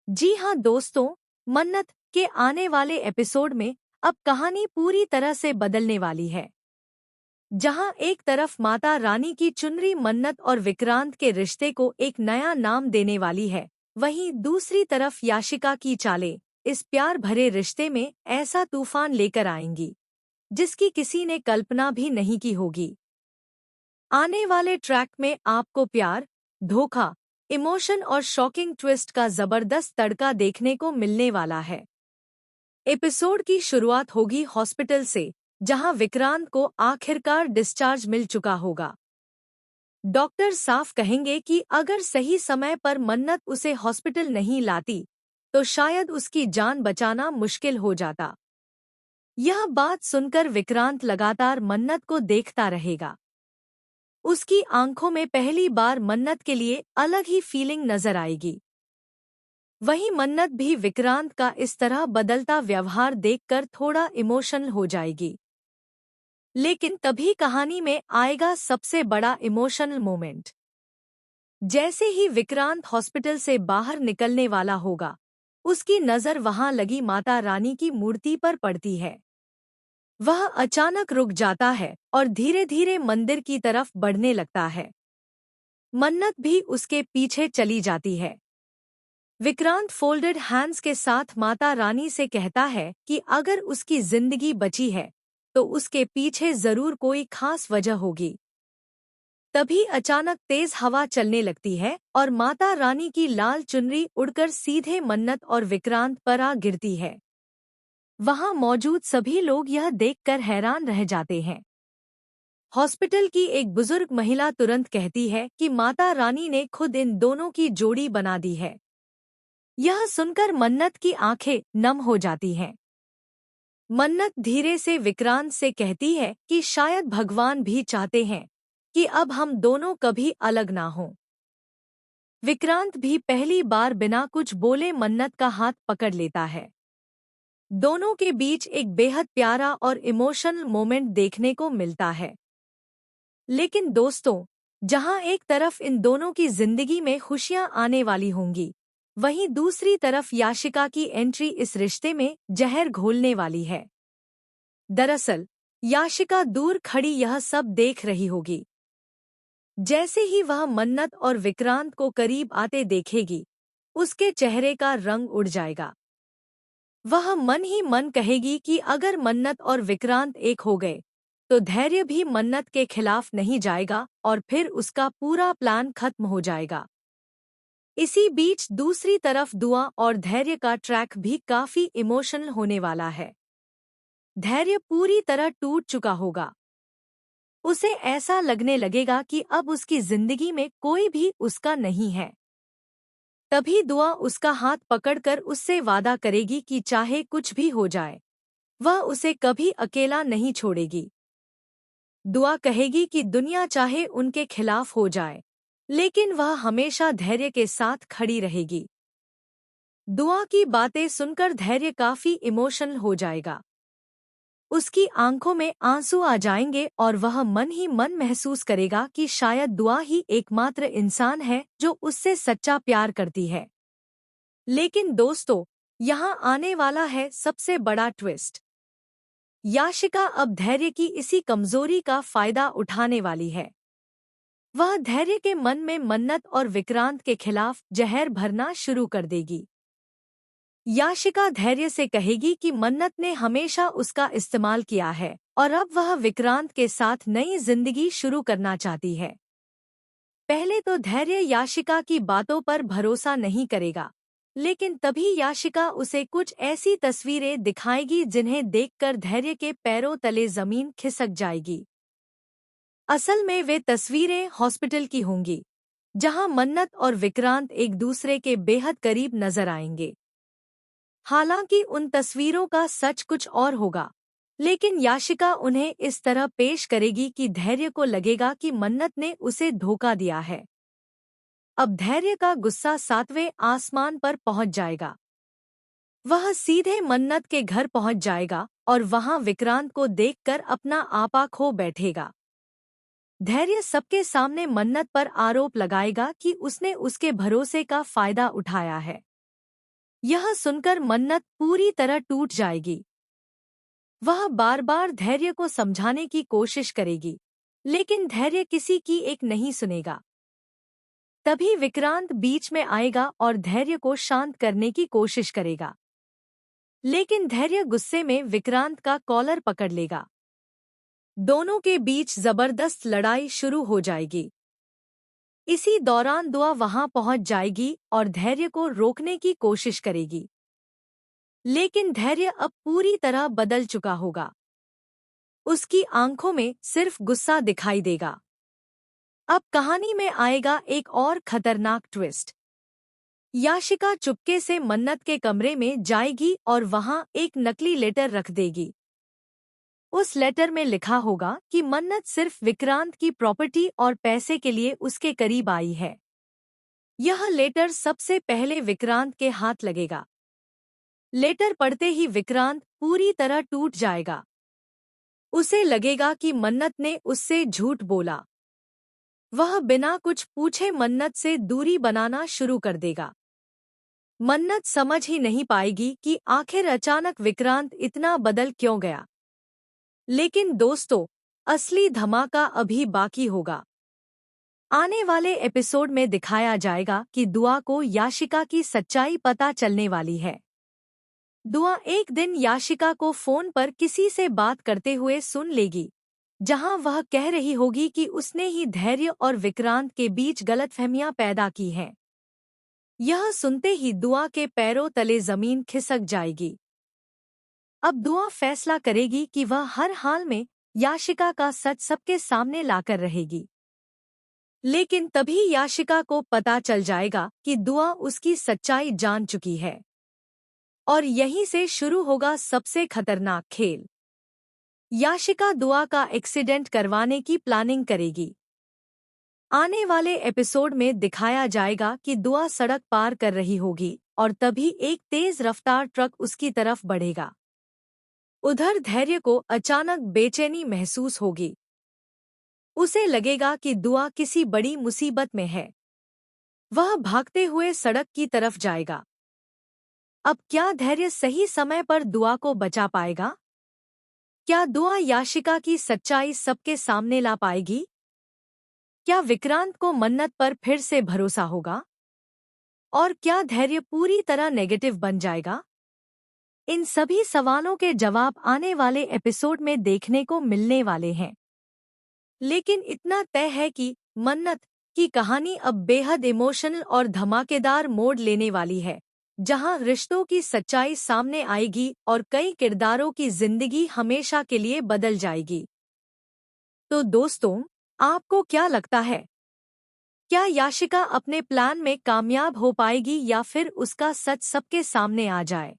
जी हाँ दोस्तों, मन्नत के आने वाले एपिसोड में अब कहानी पूरी तरह से बदलने वाली है। जहाँ एक तरफ माता रानी की चुनरी मन्नत और विक्रांत के रिश्ते को एक नया नाम देने वाली है, वहीं दूसरी तरफ याशिका की चालें इस प्यार भरे रिश्ते में ऐसा तूफान लेकर आएंगी जिसकी किसी ने कल्पना भी नहीं की होगी। आने वाले ट्रैक में आपको प्यार, धोखा, इमोशन और शॉकिंग ट्विस्ट का जबरदस्त तड़का देखने को मिलने वाला है। एपिसोड की शुरुआत होगी हॉस्पिटल से, जहां विक्रांत को आखिरकार डिस्चार्ज मिल चुका होगा। डॉक्टर साफ कहेंगे कि अगर सही समय पर मन्नत उसे हॉस्पिटल नहीं लाती, तो शायद उसकी जान बचाना मुश्किल हो जाता। यह बात सुनकर विक्रांत लगातार मन्नत को देखता रहेगा। उसकी आंखों में पहली बार मन्नत के लिए अलग ही फीलिंग नजर आएगी। वहीं मन्नत भी विक्रांत का इस तरह बदलता व्यवहार देखकर थोड़ा इमोशनल हो जाएगी। लेकिन तभी कहानी में आएगा सबसे बड़ा इमोशनल मोमेंट। जैसे ही विक्रांत हॉस्पिटल से बाहर निकलने वाला होगा, उसकी नज़र वहां लगी माता रानी की मूर्ति पर पड़ती है। वह अचानक रुक जाता है और धीरे धीरे मंदिर की तरफ बढ़ने लगता है। मन्नत भी उसके पीछे चली जाती है। विक्रांत फोल्डेड हैंड्स के साथ माता रानी से कहता है कि अगर उसकी जिंदगी बची है तो उसके पीछे जरूर कोई खास वजह होगी। तभी अचानक तेज हवा चलने लगती है और माता रानी की लाल चुनरी उड़कर सीधे मन्नत और विक्रांत पर आ गिरती है। वहां मौजूद सभी लोग यह देखकर हैरान रह जाते हैं। हॉस्पिटल की एक बुजुर्ग महिला तुरंत कहती है कि माता रानी ने खुद इन दोनों की जोड़ी बना दी है। यह सुनकर मन्नत की आंखें नम हो जाती हैं। मन्नत धीरे से विक्रांत से कहती है कि शायद भगवान भी चाहते हैं कि अब हम दोनों कभी अलग ना हों। विक्रांत भी पहली बार बिना कुछ बोले मन्नत का हाथ पकड़ लेता है। दोनों के बीच एक बेहद प्यारा और इमोशनल मोमेंट देखने को मिलता है। लेकिन दोस्तों, जहां एक तरफ इन दोनों की जिंदगी में खुशियां आने वाली होंगी, वहीं दूसरी तरफ याशिका की एंट्री इस रिश्ते में जहर घोलने वाली है। दरअसल याशिका दूर खड़ी यह सब देख रही होगी। जैसे ही वह मन्नत और विक्रांत को करीब आते देखेगी, उसके चेहरे का रंग उड़ जाएगा। वह मन ही मन कहेगी कि अगर मन्नत और विक्रांत एक हो गए तो धैर्य भी मन्नत के खिलाफ नहीं जाएगा और फिर उसका पूरा प्लान खत्म हो जाएगा। इसी बीच दूसरी तरफ दुआ और धैर्य का ट्रैक भी काफी इमोशनल होने वाला है। धैर्य पूरी तरह टूट चुका होगा। उसे ऐसा लगने लगेगा कि अब उसकी जिंदगी में कोई भी उसका नहीं है। तभी दुआ उसका हाथ पकड़कर उससे वादा करेगी कि चाहे कुछ भी हो जाए, वह उसे कभी अकेला नहीं छोड़ेगी। दुआ कहेगी कि दुनिया चाहे उनके खिलाफ हो जाए, लेकिन वह हमेशा धैर्य के साथ खड़ी रहेगी। दुआ की बातें सुनकर धैर्य काफी इमोशनल हो जाएगा। उसकी आंखों में आंसू आ जाएंगे और वह मन ही मन महसूस करेगा कि शायद दुआ ही एकमात्र इंसान है जो उससे सच्चा प्यार करती है। लेकिन दोस्तों, यहाँ आने वाला है सबसे बड़ा ट्विस्ट। याशिका अब धैर्य की इसी कमजोरी का फायदा उठाने वाली है। वह धैर्य के मन में मन्नत और विक्रांत के खिलाफ जहर भरना शुरू कर देगी। याशिका धैर्य से कहेगी कि मन्नत ने हमेशा उसका इस्तेमाल किया है और अब वह विक्रांत के साथ नई जिंदगी शुरू करना चाहती है। पहले तो धैर्य याशिका की बातों पर भरोसा नहीं करेगा, लेकिन तभी याशिका उसे कुछ ऐसी तस्वीरें दिखाएगी जिन्हें देखकर धैर्य के पैरों तले जमीन खिसक जाएगी। असल में वे तस्वीरें हॉस्पिटल की होंगी, जहां मन्नत और विक्रांत एक दूसरे के बेहद करीब नजर आएंगे। हालांकि उन तस्वीरों का सच कुछ और होगा, लेकिन याशिका उन्हें इस तरह पेश करेगी कि धैर्य को लगेगा कि मन्नत ने उसे धोखा दिया है। अब धैर्य का गुस्सा 7वें आसमान पर पहुंच जाएगा। वह सीधे मन्नत के घर पहुंच जाएगा और वहां विक्रांत को देखकर अपना आपा खो बैठेगा। धैर्य सबके सामने मन्नत पर आरोप लगाएगा कि उसने उसके भरोसे का फायदा उठाया है। यह सुनकर मन्नत पूरी तरह टूट जाएगी। वह बार बार धैर्य को समझाने की कोशिश करेगी, लेकिन धैर्य किसी की एक नहीं सुनेगा। तभी विक्रांत बीच में आएगा और धैर्य को शांत करने की कोशिश करेगा, लेकिन धैर्य गुस्से में विक्रांत का कॉलर पकड़ लेगा। दोनों के बीच जबरदस्त लड़ाई शुरू हो जाएगी। इसी दौरान दुआ वहां पहुंच जाएगी और धैर्य को रोकने की कोशिश करेगी, लेकिन धैर्य अब पूरी तरह बदल चुका होगा। उसकी आंखों में सिर्फ गुस्सा दिखाई देगा। अब कहानी में आएगा एक और खतरनाक ट्विस्ट। याशिका चुपके से मन्नत के कमरे में जाएगी और वहां एक नकली लेटर रख देगी। उस लेटर में लिखा होगा कि मन्नत सिर्फ विक्रांत की प्रॉपर्टी और पैसे के लिए उसके करीब आई है। यह लेटर सबसे पहले विक्रांत के हाथ लगेगा। लेटर पढ़ते ही विक्रांत पूरी तरह टूट जाएगा। उसे लगेगा कि मन्नत ने उससे झूठ बोला। वह बिना कुछ पूछे मन्नत से दूरी बनाना शुरू कर देगा। मन्नत समझ ही नहीं पाएगी कि आखिर अचानक विक्रांत इतना बदल क्यों गया। लेकिन दोस्तों, असली धमाका अभी बाकी होगा। आने वाले एपिसोड में दिखाया जाएगा कि दुआ को याशिका की सच्चाई पता चलने वाली है। दुआ एक दिन याशिका को फोन पर किसी से बात करते हुए सुन लेगी, जहां वह कह रही होगी कि उसने ही धैर्य और विक्रांत के बीच गलतफहमियां पैदा की हैं। यह सुनते ही दुआ के पैरों तले जमीन खिसक जाएगी। अब दुआ फैसला करेगी कि वह हर हाल में याशिका का सच सबके सामने लाकर रहेगी। लेकिन तभी याशिका को पता चल जाएगा कि दुआ उसकी सच्चाई जान चुकी है, और यहीं से शुरू होगा सबसे खतरनाक खेल। याशिका दुआ का एक्सीडेंट करवाने की प्लानिंग करेगी। आने वाले एपिसोड में दिखाया जाएगा कि दुआ सड़क पार कर रही होगी और तभी एक तेज रफ्तार ट्रक उसकी तरफ बढ़ेगा। उधर धैर्य को अचानक बेचैनी महसूस होगी। उसे लगेगा कि दुआ किसी बड़ी मुसीबत में है। वह भागते हुए सड़क की तरफ जाएगा। अब क्या धैर्य सही समय पर दुआ को बचा पाएगा? क्या दुआ याशिका की सच्चाई सबके सामने ला पाएगी? क्या विक्रांत को मन्नत पर फिर से भरोसा होगा? और क्या धैर्य पूरी तरह नेगेटिव बन जाएगा? इन सभी सवालों के जवाब आने वाले एपिसोड में देखने को मिलने वाले हैं। लेकिन इतना तय है कि मन्नत की कहानी अब बेहद इमोशनल और धमाकेदार मोड़ लेने वाली है, जहां रिश्तों की सच्चाई सामने आएगी और कई किरदारों की जिंदगी हमेशा के लिए बदल जाएगी। तो दोस्तों, आपको क्या लगता है? क्या याशिका अपने प्लान में कामयाब हो पाएगी या फिर उसका सच सबके सामने आ जाए?